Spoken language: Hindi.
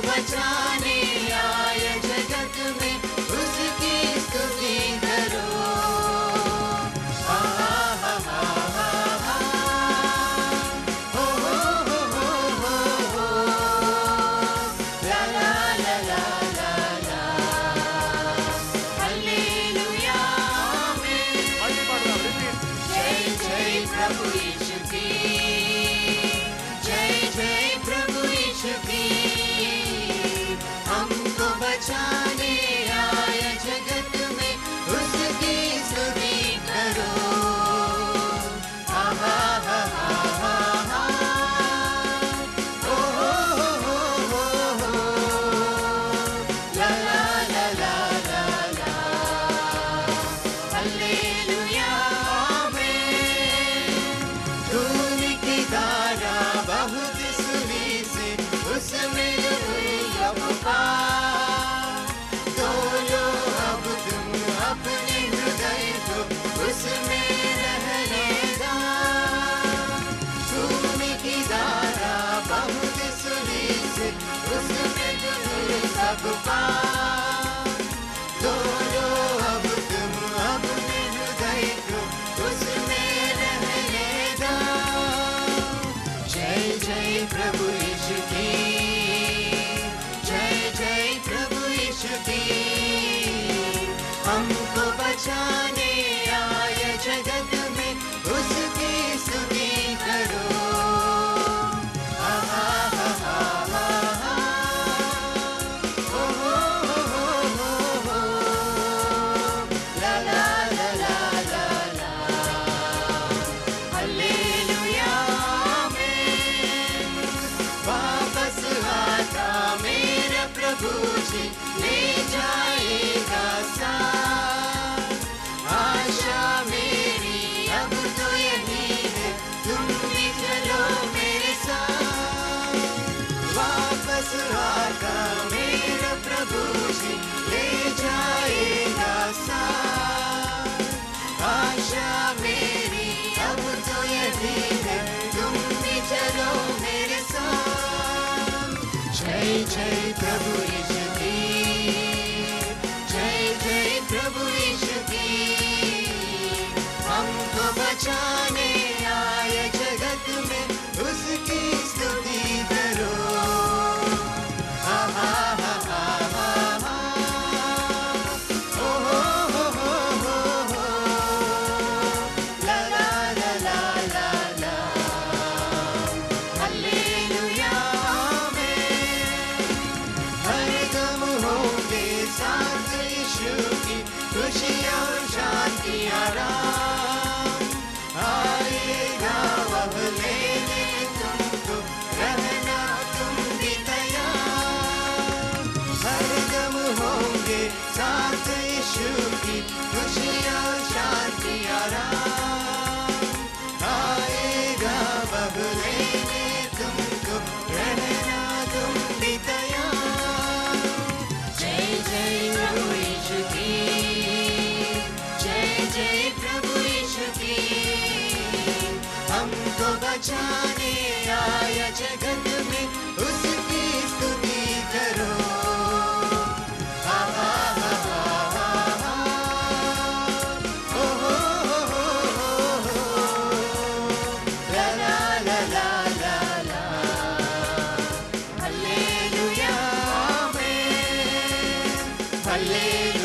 बचाने आए जगत में, उसकी स्तुति करो। हा हा हा हा हा हा, हो ला ला ला ला ला ला, हालेलुया आमीन। जय जय प्रभु यीशु की, जय जय प्रभु यीशु की, हमको बचाने आया जगत में, उसकी स्तुति करो। हा हा हा हा हा हा, हो ला ला ला ला ला ला, हालेलुया आमीन। खून की धारा बहुत सुनी से, उसमें हुई अब पार। तोलो अब तुम अपने हृदय को, उसमें रहने दो। खून की धारा बहुत सुनी से, उसमें हुई सब पार। तोलो अब तुम अपने हृदय को, उसमें रहने दो। जय जय प्रभु यीशु की, जय जय प्रभु यीशु की, हमको बचाने आए जगत में, उसकी स्तुति करो। हा हा हा हा हा हा, हो ला ला ला ला ला ला, हालेलुया आमीन। वापस आता मेरा प्रभु जी, ले जाएगा साथ। आशा मेरी अब तो यही है, तुम भी चलो मेरे साथ। वापस आता मेरा प्रभु जी, ले जाएगा साथ। आशा मेरी अब तो यही है, तुम भी चलो मेरे साथ। जय जय प्रभु यीशु की, जय जय प्रभु यीशु की, हमको बचाने आए जगत में, उसकी स्तुति करो। हा हा हा हा हा हा, हो ला ला ला ला ला ला, हालेलुया आमीन। हरदम होंगे साथ यीशु की, खुशियाँ और शांति आराम। आएगा वह लेने तुमको, रहना तुम भी तैयार। हरदम होंगे साथ यीशु की, खुशियाँ और शांति आराम। आएगा वह लेने तुमको, रहना तुम भी तैयार। जय जय प्रभु यीशु की, जय जय प्रभु यीशु की, हमको बचाने आया जगत में, उसकी स्तुति करो। हा हा हा हा हा हा, हो ला ला ला ला ला ला, हालेलुया आमीन, हालेलुया